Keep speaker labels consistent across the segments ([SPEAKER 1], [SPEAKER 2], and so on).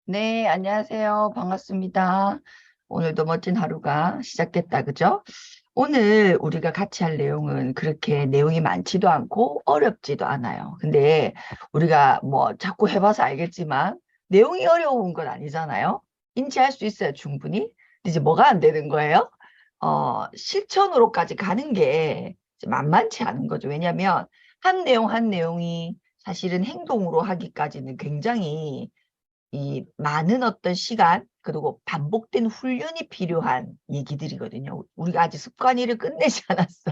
[SPEAKER 1] 네, 안녕하세요. 반갑습니다. 오늘도 멋진 하루가 시작됐다, 그죠? 오늘 우리가 같이 할 내용은 그렇게 내용이 많지도 않고 어렵지도 않아요. 근데 우리가 뭐 자꾸 해봐서 알겠지만 내용이 어려운 건 아니잖아요. 인지할 수 있어요, 충분히. 근데 이제 뭐가 안 되는 거예요? 실천으로까지 가는 게 이제 만만치 않은 거죠. 왜냐하면 한 내용 한 내용이 사실은 행동으로 하기까지는 굉장히 이 많은 어떤 시간 그리고 반복된 훈련이 필요한 얘기들이거든요. 우리가 아직 습관이를 끝내지 않았어.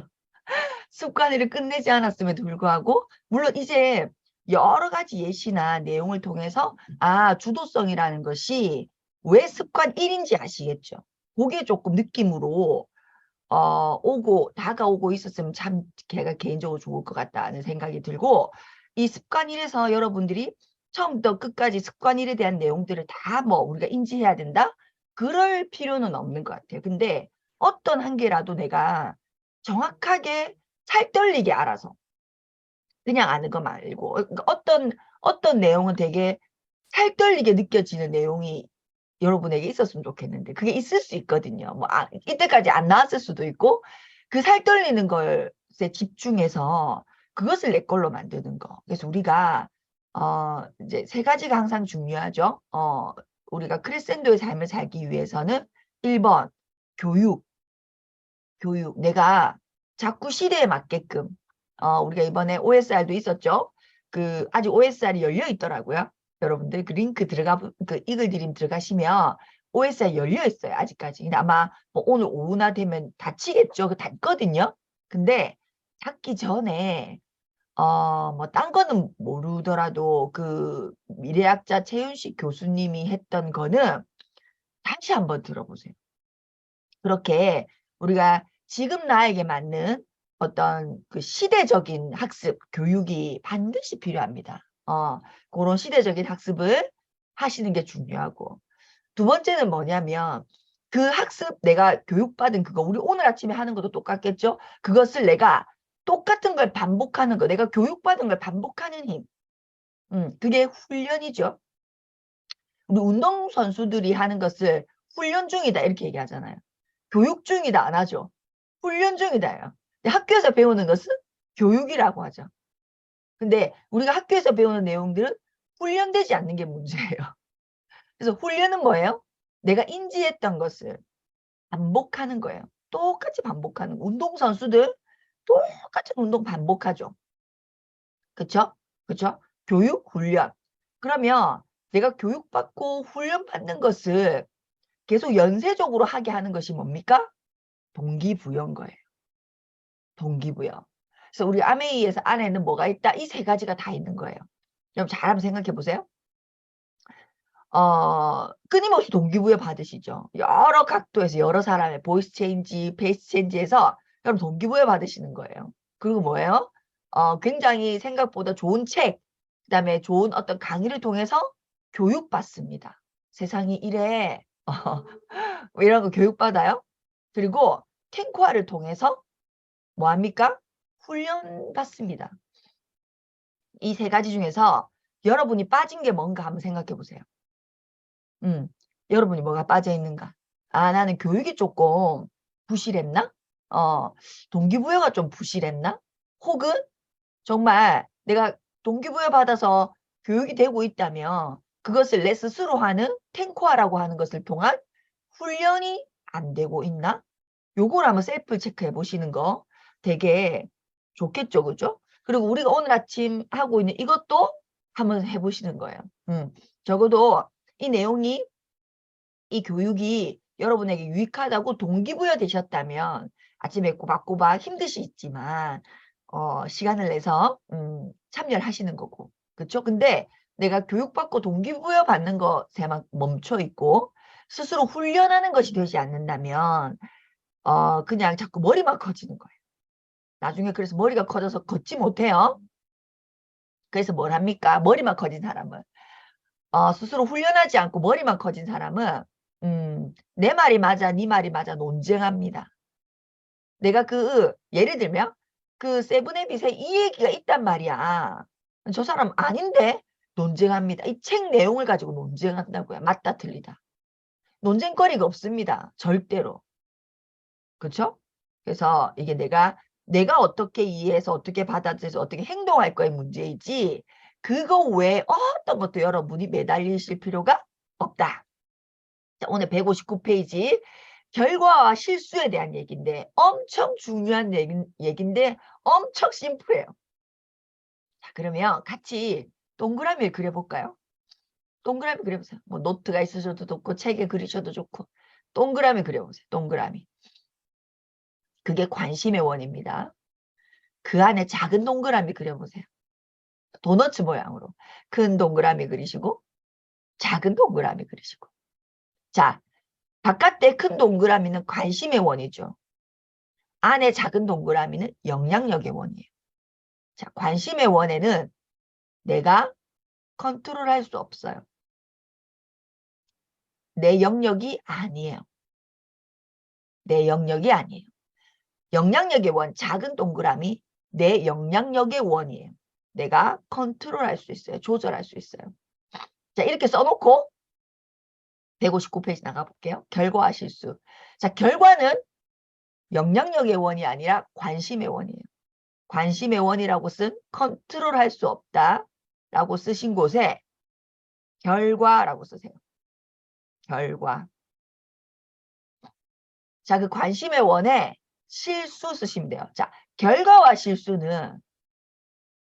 [SPEAKER 1] 습관이를 끝내지 않았음에도 불구하고 물론 이제 여러 가지 예시나 내용을 통해서 주도성이라는 것이 왜 습관 1인지 아시겠죠? 그게 조금 느낌으로 오고 다가오고 있었으면 참 걔가 개인적으로 좋을 것 같다는 생각이 들고 이 습관일에서 여러분들이 처음부터 끝까지 습관일에 대한 내용들을 다 뭐 우리가 인지해야 된다? 그럴 필요는 없는 것 같아요. 근데 어떤 한 개라도 내가 정확하게 살떨리게 알아서 그냥 아는 거 말고 그러니까 어떤 내용은 되게 살떨리게 느껴지는 내용이 여러분에게 있었으면 좋겠는데 그게 있을 수 있거든요. 뭐 이때까지 안 나왔을 수도 있고 그 살떨리는 것에 집중해서 그것을 내 걸로 만드는 거. 그래서 우리가 이제 세 가지가 항상 중요하죠. 우리가 크레센도의 삶을 살기 위해서는 1번 교육, 교육. 내가 자꾸 시대에 맞게끔 우리가 이번에 OSR도 있었죠. 그 아직 OSR이 열려 있더라고요. 여러분들 그 링크 그 이글드림 들어가시면 OSR 열려 있어요. 아직까지. 근데 아마 뭐 오늘 오후나 되면 닫히겠죠. 그 닫거든요. 근데 닫기 전에 뭐 딴 거는 모르더라도 그 미래학자 최윤식 교수님이 했던 거는 다시 한번 들어보세요. 그렇게 우리가 지금 나에게 맞는 어떤 그 시대적인 학습, 교육이 반드시 필요합니다. 그런 시대적인 학습을 하시는 게 중요하고. 두 번째는 뭐냐면 그 학습 내가 교육받은 그거 우리 오늘 아침에 하는 것도 똑같겠죠? 그것을 내가 똑같은 걸 반복하는 거, 내가 교육받은 걸 반복하는 힘. 그게 훈련이죠. 우리 운동선수들이 하는 것을 훈련 중이다 이렇게 얘기하잖아요. 교육 중이다 안 하죠. 훈련 중이다요. 학교에서 배우는 것은 교육이라고 하죠. 근데 우리가 학교에서 배우는 내용들은 훈련되지 않는 게 문제예요. 그래서 훈련은 뭐예요? 내가 인지했던 것을 반복하는 거예요. 똑같이 반복하는 거. 운동선수들 똑같은 운동 반복하죠. 그쵸? 그쵸? 교육, 훈련. 그러면 내가 교육받고 훈련받는 것을 계속 연쇄적으로 하게 하는 것이 뭡니까? 동기부여인 거예요. 동기부여. 그래서 우리 아메이에서 안에는 뭐가 있다? 이 세 가지가 다 있는 거예요. 여러분 잘 한번 생각해 보세요. 끊임없이 동기부여 받으시죠. 여러 각도에서 여러 사람의 보이스 체인지, 페이스 체인지에서 여러분 동기부여 받으시는 거예요. 그리고 뭐예요? 굉장히 생각보다 좋은 책, 그다음에 좋은 어떤 강의를 통해서 교육받습니다. 세상이 이래. 뭐 이런 거 교육받아요. 그리고 탱코아를 통해서 뭐합니까? 훈련받습니다. 이 세 가지 중에서 여러분이 빠진 게 뭔가 한번 생각해 보세요. 여러분이 뭐가 빠져 있는가? 나는 교육이 조금 부실했나? 동기부여가 좀 부실했나? 혹은 정말 내가 동기부여 받아서 교육이 되고 있다면 그것을 내 스스로 하는 탱코아라고 하는 것을 통한 훈련이 안 되고 있나? 요걸 한번 셀프 체크해 보시는 거 되게 좋겠죠, 그죠? 그리고 우리가 오늘 아침 하고 있는 이것도 한번 해보시는 거예요. 적어도 이 내용이, 이 교육이 여러분에게 유익하다고 동기부여 되셨다면 아침에 꼬박꼬박 힘드시지만 시간을 내서 참여를 하시는 거고, 그렇죠? 근데 내가 교육받고 동기부여 받는 것에만 멈춰 있고 스스로 훈련하는 것이 되지 않는다면 그냥 자꾸 머리만 커지는 거예요. 나중에 그래서 머리가 커져서 걷지 못해요. 그래서 뭘 합니까? 머리만 커진 사람은 스스로 훈련하지 않고 머리만 커진 사람은 내 말이 맞아, 네 말이 맞아 논쟁합니다. 내가 예를 들면 그 세븐앱잇에 이 얘기가 있단 말이야. 저 사람 아닌데? 논쟁합니다. 이 책 내용을 가지고 논쟁한다고요. 맞다 틀리다. 논쟁거리가 없습니다. 절대로. 그렇죠? 그래서 이게 내가 어떻게 이해해서 어떻게 받아들여서 어떻게 행동할 거의 문제이지 그거 외에 어떤 것도 여러분이 매달리실 필요가 없다. 자, 오늘 159페이지 결과와 실수에 대한 얘기인데 엄청 중요한 얘기인데 엄청 심플해요. 자, 그러면 같이 동그라미를 그려볼까요? 동그라미 그려보세요. 뭐 노트가 있으셔도 좋고 책에 그리셔도 좋고 동그라미 그려보세요. 동그라미. 그게 관심의 원입니다. 그 안에 작은 동그라미 그려보세요. 도너츠 모양으로 큰 동그라미 그리시고 작은 동그라미 그리시고. 자, 바깥에 큰 동그라미는 관심의 원이죠. 안에 작은 동그라미는 영향력의 원이에요. 자, 관심의 원에는 내가 컨트롤할 수 없어요. 내 영역이 아니에요. 내 영역이 아니에요. 영향력의 원, 작은 동그라미, 내 영향력의 원이에요. 내가 컨트롤할 수 있어요. 조절할 수 있어요. 자, 이렇게 써놓고 159페이지 나가볼게요. 결과와 실수. 자, 결과는 영향력의 원이 아니라 관심의 원이에요. 관심의 원이라고 쓴 컨트롤할 수 없다 라고 쓰신 곳에 결과라고 쓰세요. 결과. 자, 그 관심의 원에 실수 쓰시면 돼요. 자, 결과와 실수는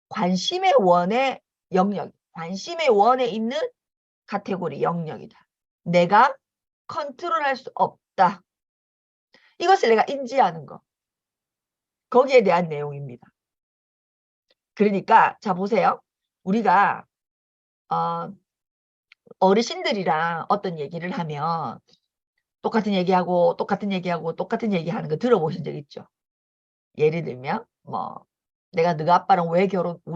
[SPEAKER 1] 관심의 원의 영역, 관심의 원에 있는 카테고리 영역이다. 내가 컨트롤할 수 없다. 이것을 내가 인지하는 거. 거기에 대한 내용입니다. 그러니까 자 보세요. 우리가 어르신들이랑 어떤 얘기를 하면 똑같은 얘기하고 똑같은 얘기하고 똑같은 얘기하는 거 들어보신 적 있죠? 예를 들면 뭐 내가 너가 아빠랑 왜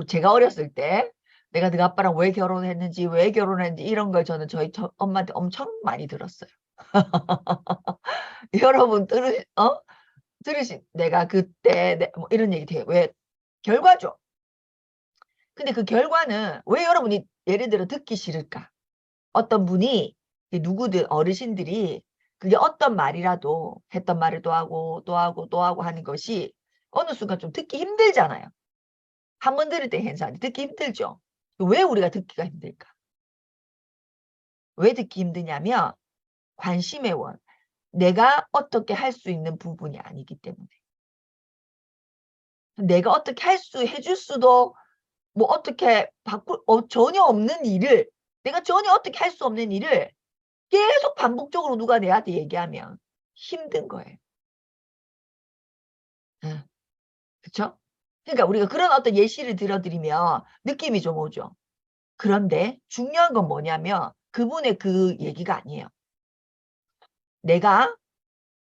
[SPEAKER 1] 제가 어렸을 때 내가 너가 아빠랑 왜 결혼했는지 왜 결혼했는지 이런 걸 저는 저희 엄마한테 엄청 많이 들었어요. 여러분 들으신 내가 그때 뭐 이런 얘기 돼요. 왜 결과죠. 근데 그 결과는 왜 여러분이 예를 들어 듣기 싫을까? 어떤 분이 누구든 어르신들이 그게 어떤 말이라도 했던 말을 또 하고 또 하고 또 하고 하는 것이 어느 순간 좀 듣기 힘들잖아요. 한 번 들을 때 괜찮은데 듣기 힘들죠. 왜 우리가 듣기가 힘들까? 왜 듣기 힘드냐면 관심의 원. 내가 어떻게 할 수 있는 부분이 아니기 때문에. 내가 어떻게 해줄 수도 뭐 어떻게 전혀 없는 일을 내가 전혀 어떻게 할 수 없는 일을 계속 반복적으로 누가 내한테 얘기하면 힘든 거예요. 응. 그쵸? 그러니까 우리가 그런 어떤 예시를 들어드리면 느낌이 좀 오죠. 그런데 중요한 건 뭐냐면 그분의 그 얘기가 아니에요. 내가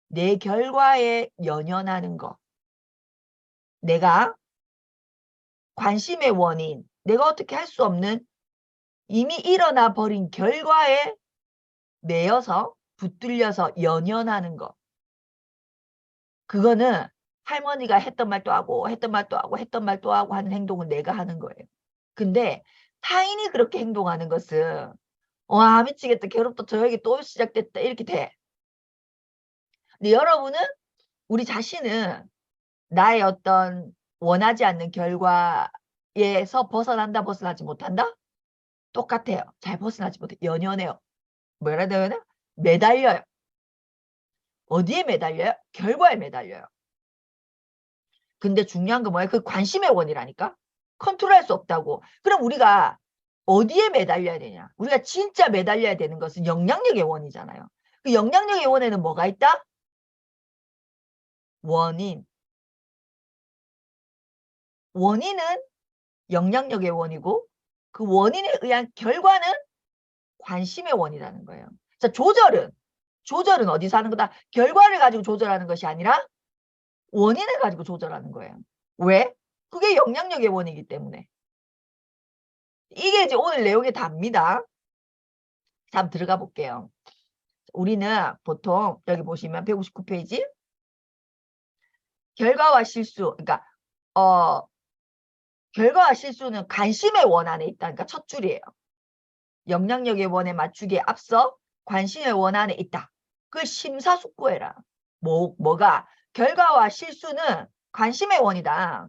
[SPEAKER 1] 내 결과에 연연하는 거. 내가 관심의 원인, 내가 어떻게 할 수 없는 이미 일어나 버린 결과에 매여서 붙들려서 연연하는 거. 그거는 할머니가 했던 말도 하고 했던 말도 하고 했던 말도 하고 하는 행동은 내가 하는 거예요. 근데 타인이 그렇게 행동하는 것은 와 미치겠다. 괴롭다. 저 여기 또 시작됐다. 이렇게 돼. 근데 여러분은 우리 자신은 나의 어떤 원하지 않는 결과에서 벗어난다 벗어나지 못한다? 똑같아요. 잘 벗어나지 못해. 연연해요. 뭐라 해야 되나? 매달려요. 어디에 매달려요? 결과에 매달려요. 근데 중요한 건 뭐예요? 그 관심의 원이라니까? 컨트롤할 수 없다고. 그럼 우리가 어디에 매달려야 되냐? 우리가 진짜 매달려야 되는 것은 영향력의 원이잖아요. 그 영향력의 원에는 뭐가 있다? 원인. 원인은 영향력의 원이고 그 원인에 의한 결과는 관심의 원이라는 거예요. 자, 조절은 어디서 하는 거다? 결과를 가지고 조절하는 것이 아니라 원인을 가지고 조절하는 거예요. 왜? 그게 영향력의 원이기 때문에. 이게 이제 오늘 내용의 답니다. 자, 한번 들어가 볼게요. 우리는 보통 여기 보시면 159페이지 결과와 실수, 그러니까 결과와 실수는 관심의 원 안에 있다니까 첫 줄이에요. 영향력의 원에 맞추기에 앞서 관심의 원 안에 있다. 그걸 심사숙고해라. 뭐가? 결과와 실수는 관심의 원이다.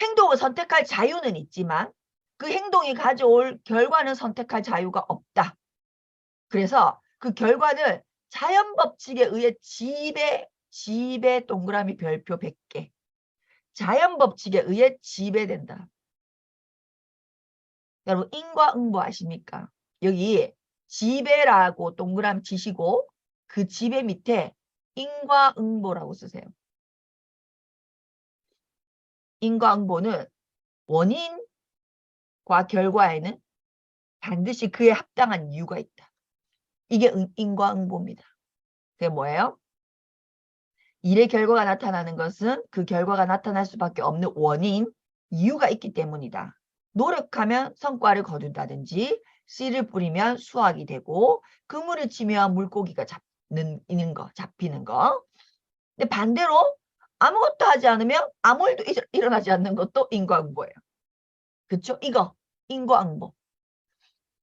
[SPEAKER 1] 행동을 선택할 자유는 있지만 그 행동이 가져올 결과는 선택할 자유가 없다. 그래서 그 결과는 자연법칙에 의해 지배 동그라미 별표 100개. 자연법칙에 의해 지배된다. 여러분 인과응보 아십니까? 여기 지배라고 동그라미 치시고 그 지배 밑에 인과응보라고 쓰세요. 인과응보는 원인과 결과에는 반드시 그에 합당한 이유가 있다. 이게 인과응보입니다. 그게 뭐예요? 일의 결과가 나타나는 것은 그 결과가 나타날 수밖에 없는 원인, 이유가 있기 때문이다. 노력하면 성과를 거둔다든지 씨를 뿌리면 수확이 되고 그물을 치면 물고기가 잡히는 거. 근데 반대로 아무것도 하지 않으면 아무 일도 일어나지 않는 것도 인과응보예요. 그렇죠? 이거 인과응보.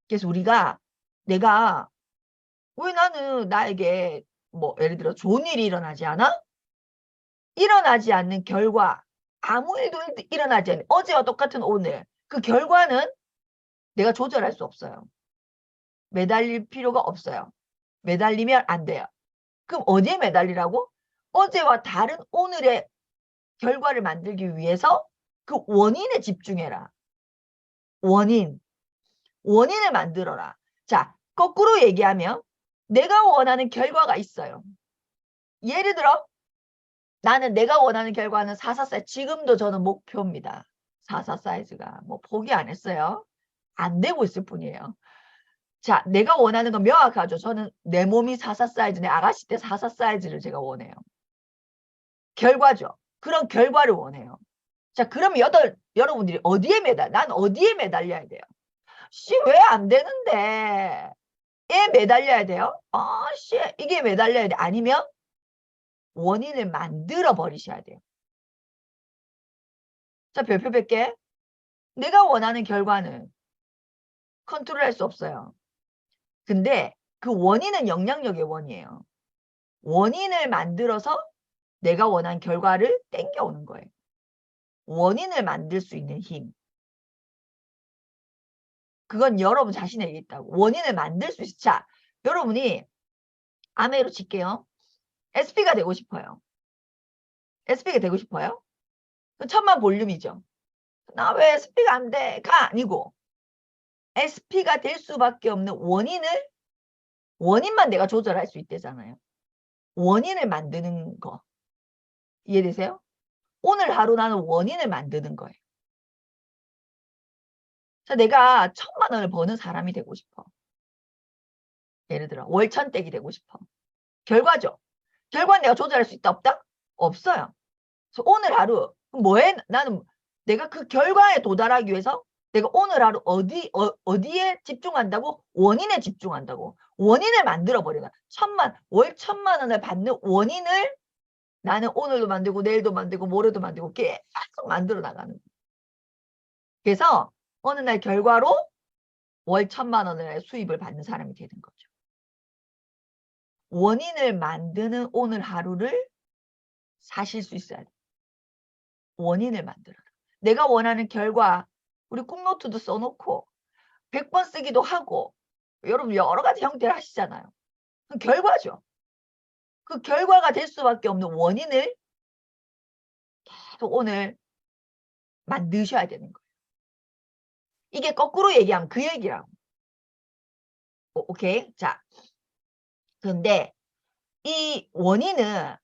[SPEAKER 1] 그래서 우리가 내가 왜 나는 나에게 뭐 예를 들어 좋은 일이 일어나지 않아? 일어나지 않는 결과 아무 일도 일어나지 않는 어제와 똑같은 오늘 그 결과는 내가 조절할 수 없어요. 매달릴 필요가 없어요. 매달리면 안 돼요. 그럼 어디에 매달리라고? 어제와 다른 오늘의 결과를 만들기 위해서 그 원인에 집중해라. 원인을 만들어라. 자, 거꾸로 얘기하면 내가 원하는 결과가 있어요. 예를 들어 나는 내가 원하는 결과는 44 사이즈. 지금도 저는 목표입니다. 44 사이즈가. 뭐 포기 안 했어요. 안 되고 있을 뿐이에요. 자, 내가 원하는 건 명확하죠. 저는 내 몸이 44 사이즈, 내 아가씨 때 44 사이즈를 제가 원해요. 결과죠. 그런 결과를 원해요. 자, 그럼 여러분들이 난 어디에 매달려야 돼요? 왜 안 되는데? 에 매달려야 돼요? 이게 매달려야 돼. 아니면 원인을 만들어 버리셔야 돼요. 자, 별표 100개. 내가 원하는 결과는 컨트롤할 수 없어요. 근데 그 원인은 영향력의 원이에요. 원인을 만들어서 내가 원한 결과를 땡겨오는 거예요. 원인을 만들 수 있는 힘. 그건 여러분 자신에게 있다고. 원인을 만들 수 있어. 자, 여러분이 아메로 칠게요. SP가 되고 싶어요. SP가 되고 싶어요? 1000만 볼륨이죠. 나 왜 SP가 안 돼? 가 아니고 SP가 될 수밖에 없는 원인만 내가 조절할 수 있대잖아요. 원인을 만드는 거. 이해되세요? 오늘 하루 나는 원인을 만드는 거예요. 자, 내가 1000만 원을 버는 사람이 되고 싶어. 예를 들어 월 1000댁이 되고 싶어. 결과죠. 결과는 내가 조절할 수 있다 없다? 없어요. 그래서 오늘 하루 나는 내가 그 결과에 도달하기 위해서 내가 오늘 하루 어디에 집중한다고? 원인에 집중한다고. 원인을 만들어 버리나. 월 1000만 원을 받는 원인을 나는 오늘도 만들고 내일도 만들고 모레도 만들고 계속 만들어 나가는 거예요. 그래서 어느 날 결과로 월 1000만 원의 수입을 받는 사람이 되는 거죠. 원인을 만드는 오늘 하루를 사실 수 있어야 돼. 원인을 만들어라. 내가 원하는 결과, 우리 꾹노트도 써놓고 100번 쓰기도 하고 여러분 여러 가지 형태를 하시잖아요. 그 결과죠. 그 결과가 될 수밖에 없는 원인을 계속 오늘 만드셔야 되는 거예요. 이게 거꾸로 얘기하면 그 얘기라고. 오케이? 자, 그런데 이 원인은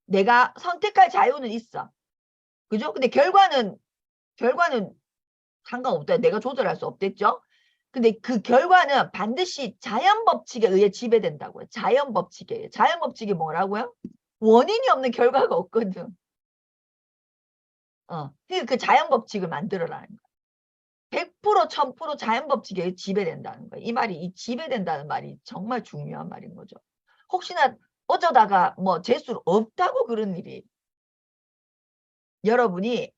[SPEAKER 1] 내가 선택할 자유는 있어. 그죠? 근데 결과는 상관없다. 내가 조절할 수 없댔죠? 근데 그 결과는 반드시 자연 법칙에 의해 지배된다고요. 자연 법칙에 의해. 자연 법칙이 뭐라고요? 원인이 없는 결과가 없거든. 그 자연 법칙을 만들어라는 거야. 100% 1000% 자연 법칙에 의해 지배된다는 거야. 이 지배된다는 말이 정말 중요한 말인 거죠. 혹시나 어쩌다가 뭐 재수 없다고 그런 일이 여러분이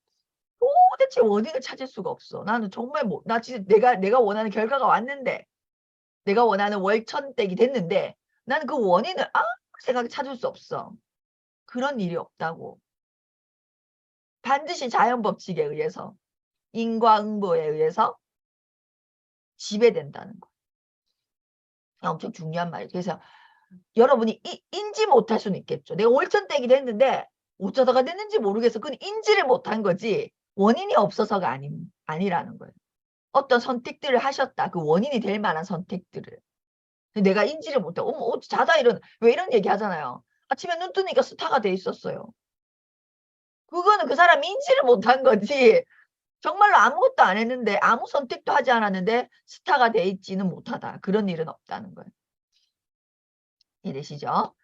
[SPEAKER 1] 도대체 원인을 찾을 수가 없어. 나는 정말 나 진짜 내가 원하는 결과가 왔는데, 내가 원하는 월천댁이 됐는데, 나는 그 원인을 아무 생각에 찾을 수 없어. 그런 일이 없다고. 반드시 자연 법칙에 의해서, 인과응보에 의해서 지배된다는 거. 엄청 중요한 말이죠. 그래서 여러분이 인지 못할 수는 있겠죠. 내가 월천댁이 됐는데 어쩌다가 됐는지 모르겠어. 그건 인지를 못한 거지 원인이 없어서가 아니라는 거예요. 어떤 선택들을 하셨다. 그 원인이 될 만한 선택들을. 내가 인지를 못해. 어머, 자다 왜 이런 얘기 하잖아요. 아침에 눈 뜨니까 스타가 돼 있었어요. 그거는 그 사람이 인지를 못한 거지. 정말로 아무것도 안 했는데 아무 선택도 하지 않았는데 스타가 돼 있지는 못하다. 그런 일은 없다는 거예요. 이해되시죠?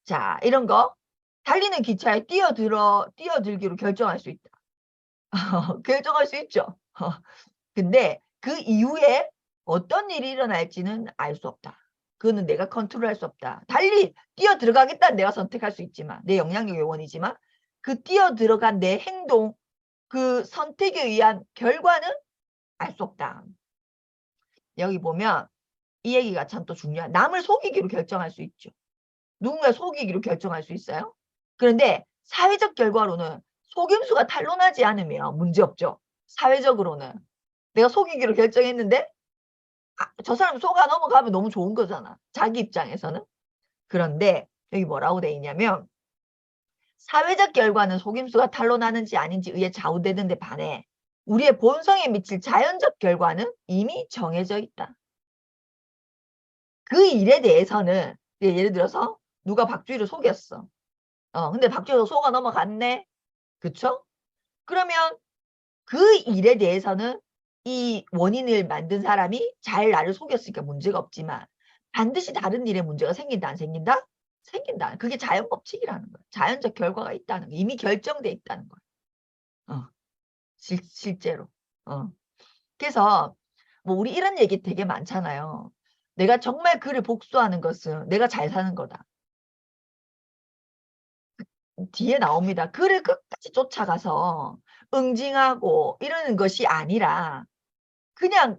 [SPEAKER 1] 자, 이런 거 달리는 기차에 뛰어들기로 결정할 수 있다. 결정할 수 있죠. 근데 그 이후에 어떤 일이 일어날지는 알 수 없다. 그거는 내가 컨트롤할 수 없다. 뛰어들어가겠다는 내가 선택할 수 있지만, 내 영향력의 원이지만 그 뛰어들어간 내 행동, 그 선택에 의한 결과는 알 수 없다. 여기 보면 이 얘기가 참 또 중요한, 남을 속이기로 결정할 수 있죠. 누군가 속이기로 결정할 수 있어요. 그런데 사회적 결과로는 속임수가 탄로나지 않으면 문제없죠. 사회적으로는 내가 속이기로 결정했는데 저 사람 속아 넘어가면 너무 좋은 거잖아. 자기 입장에서는. 그런데 여기 뭐라고 돼 있냐면 사회적 결과는 속임수가 탄로나는지 아닌지 의해 좌우되는데 반해 우리의 본성에 미칠 자연적 결과는 이미 정해져 있다. 그 일에 대해서는 예를 들어서 누가 박주희를 속였어. 근데 박주희가 속아 넘어갔네. 그쵸? 그러면 그 일에 대해서는 이 원인을 만든 사람이 잘 나를 속였으니까 문제가 없지만 반드시 다른 일에 문제가 생긴다 안 생긴다? 생긴다. 그게 자연 법칙이라는 거예요. 자연적 결과가 있다는 거. 이미 결정돼 있다는 거예요. 실제로. 그래서 뭐 우리 이런 얘기 되게 많잖아요. 내가 정말 그를 복수하는 것은 내가 잘 사는 거다. 뒤에 나옵니다. 그를 끝까지 쫓아가서 응징하고 이러는 것이 아니라 그냥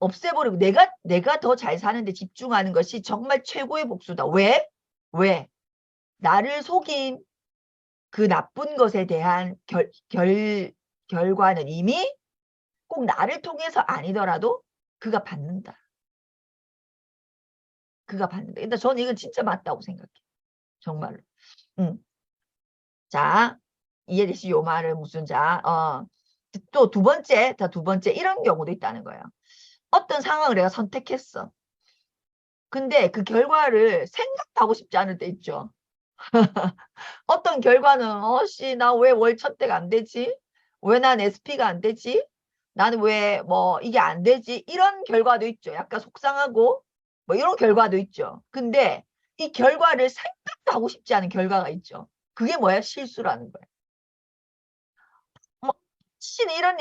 [SPEAKER 1] 없애버리고 내가 더 잘 사는데 집중하는 것이 정말 최고의 복수다. 왜? 왜? 나를 속인 그 나쁜 것에 대한 결과는 이미 꼭 나를 통해서 아니더라도 그가 받는다. 그가 받는다. 일단 저는 이건 진짜 맞다고 생각해요. 정말로. 자, 이해되시 요 말을 무슨 또 두 번째 이런 경우도 있다는 거예요. 어떤 상황을 내가 선택했어. 근데 그 결과를 생각도 하고 싶지 않을 때 있죠. 어떤 결과는 나 왜 월 첫대가 안 되지? 왜 난 SP가 안 되지? 나는 왜 뭐 이게 안 되지? 이런 결과도 있죠. 약간 속상하고 뭐 이런 결과도 있죠. 근데 이 결과를 생각도 하고 싶지 않은 결과가 있죠. 그게 뭐야? 실수라는 거예요. 뭐 이런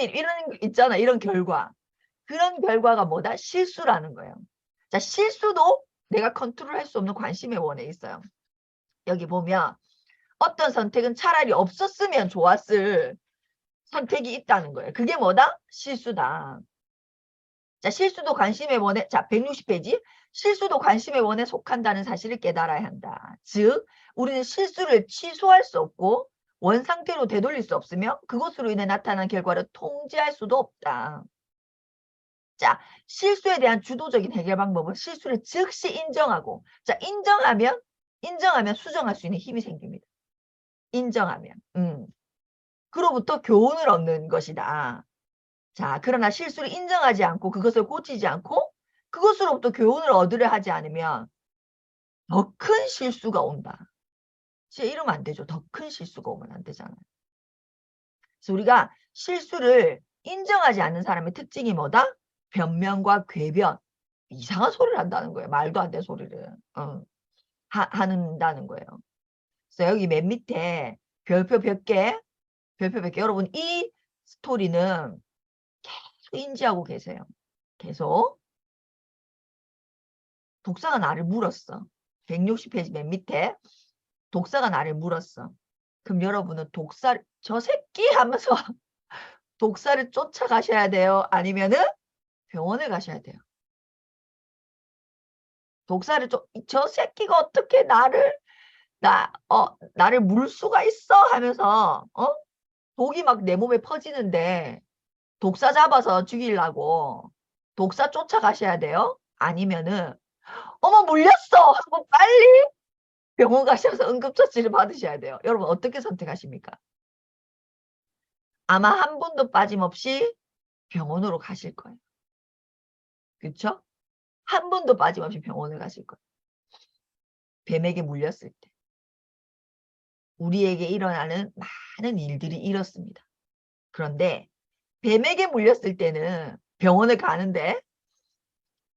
[SPEAKER 1] 있잖아. 이런 결과. 그런 결과가 뭐다? 실수라는 거예요. 자, 실수도 내가 컨트롤할 수 없는 관심의 원에 있어요. 여기 보면 어떤 선택은 차라리 없었으면 좋았을 선택이 있다는 거예요. 그게 뭐다? 실수다. 자, 실수도 관심의 원에, 자, 160페이지. 실수도 관심의 원에 속한다는 사실을 깨달아야 한다. 즉, 우리는 실수를 취소할 수 없고 원상태로 되돌릴 수 없으며 그것으로 인해 나타난 결과를 통제할 수도 없다. 자, 실수에 대한 주도적인 해결 방법은 실수를 즉시 인정하고, 자, 인정하면 수정할 수 있는 힘이 생깁니다. 인정하면. 그로부터 교훈을 얻는 것이다. 자, 그러나 실수를 인정하지 않고 그것을 고치지 않고 그것으로부터 교훈을 얻으려 하지 않으면 더 큰 실수가 온다. 진짜 이러면 안 되죠. 더 큰 실수가 오면 안 되잖아요. 그래서 우리가 실수를 인정하지 않는 사람의 특징이 뭐다? 변명과 궤변. 이상한 소리를 한다는 거예요. 말도 안 되는 소리를. 한다는 거예요. 그래서 여기 맨 밑에 별표 몇 개, 여러분 이 스토리는 계속 인지하고 계세요. 계속. 독사가 나를 물었어. 160페이지 맨 밑에 독사가 나를 물었어. 그럼 여러분은 저 새끼 하면서 독사를 쫓아가셔야 돼요? 아니면은 병원을 가셔야 돼요? 독사를 저 새끼가 어떻게 나를 물 수가 있어? 하면서, 독이 막 내 몸에 퍼지는데, 독사 잡아서 죽이려고 독사 쫓아가셔야 돼요? 아니면은, 어머, 물렸어! 하고 빨리 병원 가셔서 응급처치를 받으셔야 돼요. 여러분, 어떻게 선택하십니까? 아마 한 분도 빠짐없이 병원으로 가실 거예요. 그쵸? 한 분도 빠짐없이 병원을 가실 거예요. 뱀에게 물렸을 때. 우리에게 일어나는 많은 일들이 이렇습니다. 그런데 뱀에게 물렸을 때는 병원을 가는데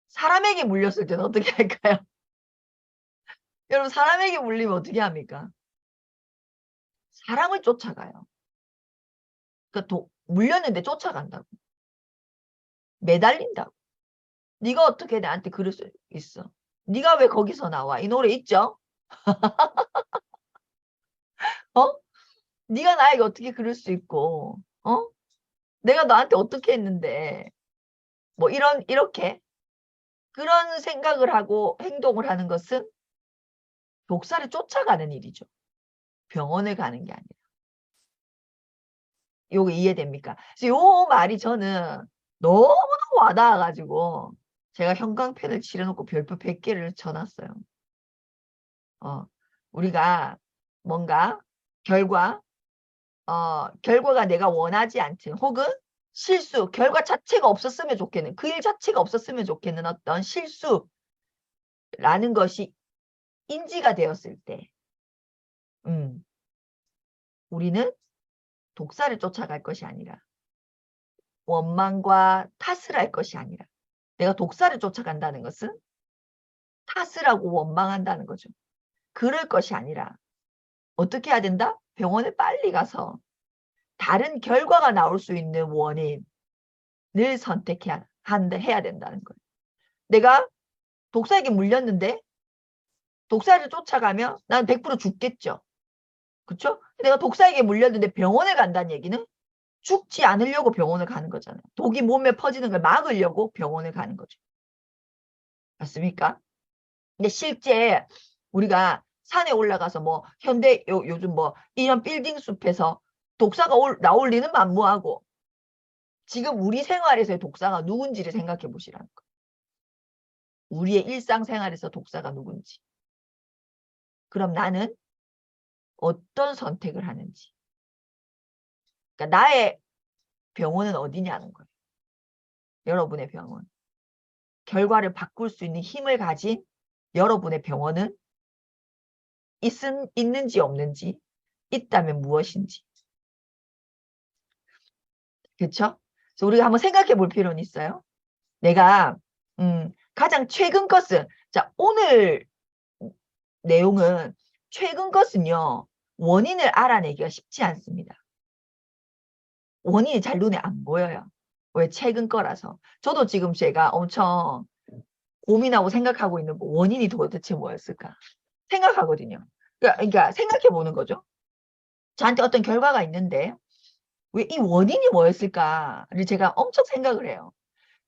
[SPEAKER 1] 사람에게 물렸을 때는 어떻게 할까요? 여러분, 사람에게 물리면 어떻게 합니까? 사람을 쫓아가요. 그러니까 물렸는데 쫓아간다고. 매달린다고. 네가 어떻게 나한테 그럴 수 있어? 네가 왜 거기서 나와? 이 노래 있죠? 어? 네가 나에게 어떻게 그럴 수 있고, 내가 너한테 어떻게 했는데, 뭐 이렇게 그런 생각을 하고 행동을 하는 것은 독사를 쫓아가는 일이죠. 병원을 가는 게 아니라. 요거 이해됩니까? 그래서 요 말이 저는 너무너무 와닿아가지고 제가 형광펜을 칠해놓고 별표 100개를 쳐놨어요. 우리가 뭔가 결과가 내가 원하지 않든 혹은 실수, 결과 자체가 없었으면 좋겠는, 그 일 자체가 없었으면 좋겠는 어떤 실수라는 것이 인지가 되었을 때, 우리는 독사를 쫓아갈 것이 아니라 원망과 탓을 할 것이 아니라, 내가 독사를 쫓아간다는 것은 탓을 하고 원망한다는 거죠. 그럴 것이 아니라 어떻게 해야 된다? 병원에 빨리 가서 다른 결과가 나올 수 있는 원인을 해야 된다는 거예요. 내가 독사에게 물렸는데 독사를 쫓아가면 난 100% 죽겠죠. 그렇죠? 내가 독사에게 물렸는데 병원에 간다는 얘기는 죽지 않으려고 병원을 가는 거잖아요. 독이 몸에 퍼지는 걸 막으려고 병원을 가는 거죠. 맞습니까? 근데 실제 우리가 산에 올라가서 뭐 요즘 뭐 이런 빌딩 숲에서 독사가 나올 리는 만무하고, 지금 우리 생활에서의 독사가 누군지를 생각해 보시라는 거예요. 우리의 일상생활에서 독사가 누군지. 그럼 나는 어떤 선택을 하는지. 그러니까 나의 병원은 어디냐는 거예요. 여러분의 병원. 결과를 바꿀 수 있는 힘을 가진 여러분의 병원은 있는지 없는지, 있다면 무엇인지. 그렇죠? 그래서 우리가 한번 생각해 볼 필요는 있어요. 내가 가장 최근 것은, 자, 오늘 내용은 최근 것은요, 원인을 알아내기가 쉽지 않습니다. 원인이 잘 눈에 안 보여요. 왜? 최근 거라서. 저도 지금 제가 엄청 고민하고 생각하고 있는 원인이 도대체 뭐였을까 생각하거든요. 그러니까 생각해 보는 거죠. 저한테 어떤 결과가 있는데 왜 이 원인이 뭐였을까를 제가 엄청 생각을 해요.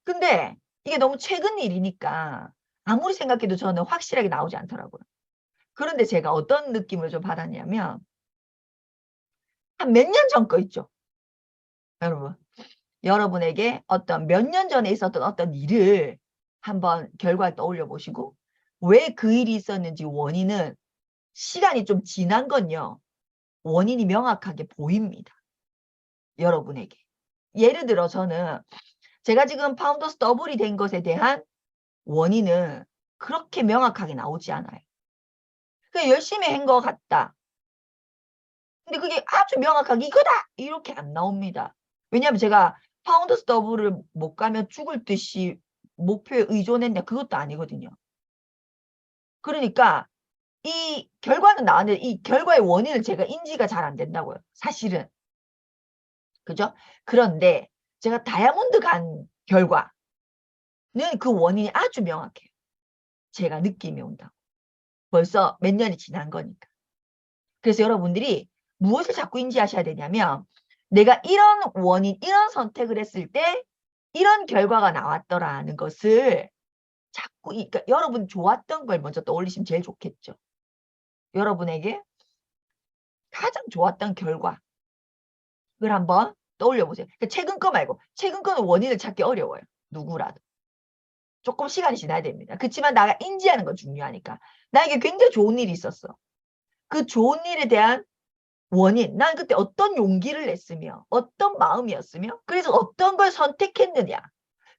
[SPEAKER 1] 근데 이게 너무 최근 일이니까 아무리 생각해도 저는 확실하게 나오지 않더라고요. 그런데 제가 어떤 느낌을 좀 받았냐면, 한 몇 년 전 거 있죠. 여러분. 여러분에게 어떤 몇 년 전에 있었던 어떤 일을 한번 결과를 떠올려 보시고, 왜 그 일이 있었는지 원인은 시간이 좀 지난 건요, 원인이 명확하게 보입니다. 여러분에게. 예를 들어 제가 지금 파운더스 더블이 된 것에 대한 원인은 그렇게 명확하게 나오지 않아요. 그냥 열심히 한 것 같다. 근데 그게 아주 명확하게 이거다! 이렇게 안 나옵니다. 왜냐하면 제가 파운더스 더블을 못 가면 죽을 듯이 목표에 의존했냐, 그것도 아니거든요. 그러니까 이 결과는 나왔는데 이 결과의 원인을 제가 인지가 잘 안 된다고요. 사실은. 그죠? 그런데 제가 다이아몬드 간 결과는 그 원인이 아주 명확해요. 제가 느낌이 온다고. 벌써 몇 년이 지난 거니까. 그래서 여러분들이 무엇을 자꾸 인지하셔야 되냐면, 내가 이런 원인, 이런 선택을 했을 때 이런 결과가 나왔더라는 것을 자꾸, 그러니까 여러분 좋았던 걸 먼저 떠올리시면 제일 좋겠죠. 여러분에게 가장 좋았던 결과, 그걸 한번 떠올려 보세요. 그러니까 최근 거 말고, 최근 거는 원인을 찾기 어려워요. 누구라도. 조금 시간이 지나야 됩니다. 그렇지만 나가 인지하는 건 중요하니까. 나에게 굉장히 좋은 일이 있었어. 그 좋은 일에 대한 원인, 난 그때 어떤 용기를 냈으며 어떤 마음이었으며 그래서 어떤 걸 선택했느냐,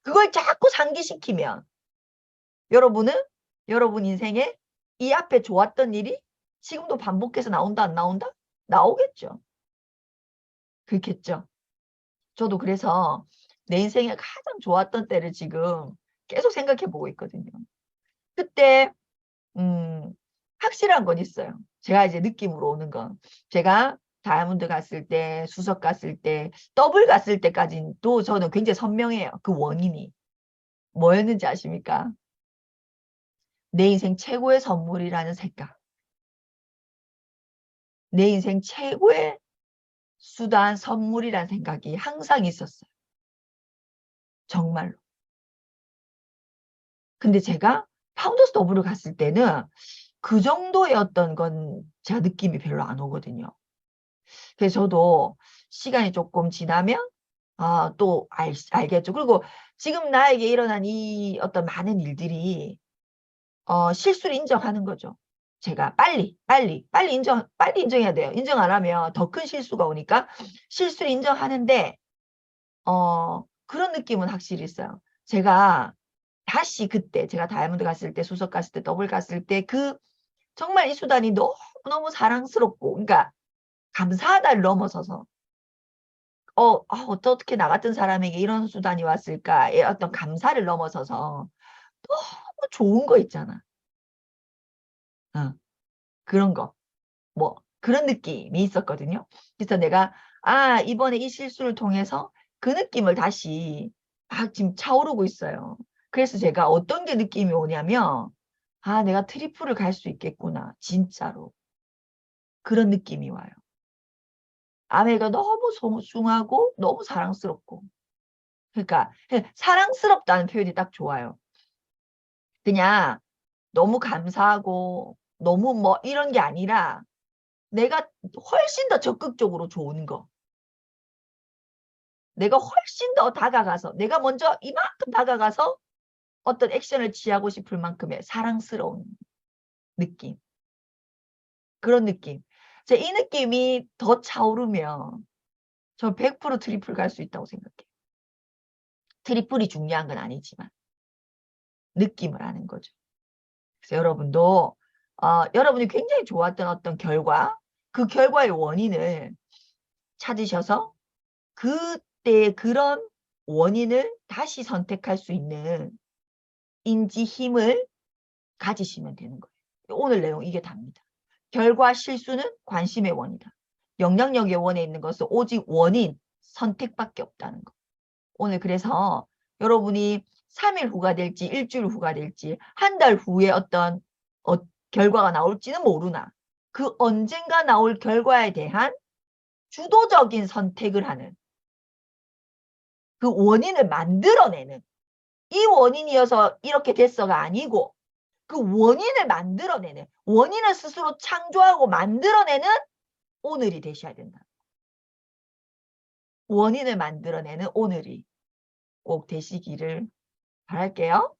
[SPEAKER 1] 그걸 자꾸 상기시키면 여러분은 여러분 인생에 이 앞에 좋았던 일이 지금도 반복해서 나온다 안 나온다? 나오겠죠. 그렇겠죠. 저도 그래서 내 인생에 가장 좋았던 때를 지금 계속 생각해 보고 있거든요. 그때 확실한 건 있어요. 제가 이제 느낌으로 오는 건. 제가 다이아몬드 갔을 때, 수석 갔을 때, 더블 갔을 때까지는 또 저는 굉장히 선명해요. 그 원인이. 뭐였는지 아십니까? 내 인생 최고의 선물이라는 생각. 내 인생 최고의 수단, 선물이라는 생각이 항상 있었어요. 정말로. 근데 제가 파운더스 더블을 갔을 때는 그 정도의 어떤 건 제가 느낌이 별로 안 오거든요. 그래서 저도 시간이 조금 지나면 또 알겠죠. 그리고 지금 나에게 일어난 이 어떤 많은 일들이 실수를 인정하는 거죠. 제가 빨리 인정해야 돼요. 인정 안 하면 더 큰 실수가 오니까 실수를 인정하는데 그런 느낌은 확실히 있어요. 제가 다시 그때 제가 다이아몬드 갔을 때, 수석 갔을 때, 더블 갔을 때 정말 이 수단이 너무너무 사랑스럽고 그러니까 감사하다를 넘어서서 어떻게 나 같은 사람에게 이런 수단이 왔을까의 어떤 감사를 넘어서서 너무 좋은 거 있잖아. 그런 거. 뭐 그런 느낌이 있었거든요. 그래서 내가 이번에 이 실수를 통해서 그 느낌을 다시 막 지금 차오르고 있어요. 그래서 제가 어떤 게 느낌이 오냐면 내가 트리플을 갈 수 있겠구나. 진짜로. 그런 느낌이 와요. 아내가 너무 소중하고 너무 사랑스럽고. 그러니까 사랑스럽다는 표현이 딱 좋아요. 그냥 너무 감사하고 너무 뭐 이런 게 아니라 내가 훨씬 더 적극적으로 좋은 거. 내가 훨씬 더 다가가서 내가 먼저 이만큼 다가가서 어떤 액션을 취하고 싶을 만큼의 사랑스러운 느낌. 그런 느낌. 이 느낌이 더 차오르면 저 100% 트리플 갈 수 있다고 생각해요. 트리플이 중요한 건 아니지만 느낌을 아는 거죠. 그래서 여러분도 여러분이 굉장히 좋았던 어떤 결과, 그 결과의 원인을 찾으셔서 그때의 그런 원인을 다시 선택할 수 있는 인지 힘을 가지시면 되는 거예요. 오늘 내용 이게 답니다. 결과 실수는 관심의 원이다. 영향력의 원에 있는 것은 오직 원인, 선택밖에 없다는 거. 오늘 그래서 여러분이 3일 후가 될지 일주일 후가 될지 한 달 후에 어떤 결과가 나올지는 모르나 그 언젠가 나올 결과에 대한 주도적인 선택을 하는 그 원인을 만들어내는 이 원인이어서 이렇게 됐어가 아니고 그 원인을 만들어내는 원인을 스스로 창조하고 만들어내는 오늘이 되셔야 된다. 원인을 만들어내는 오늘이 꼭 되시기를 바랄게요.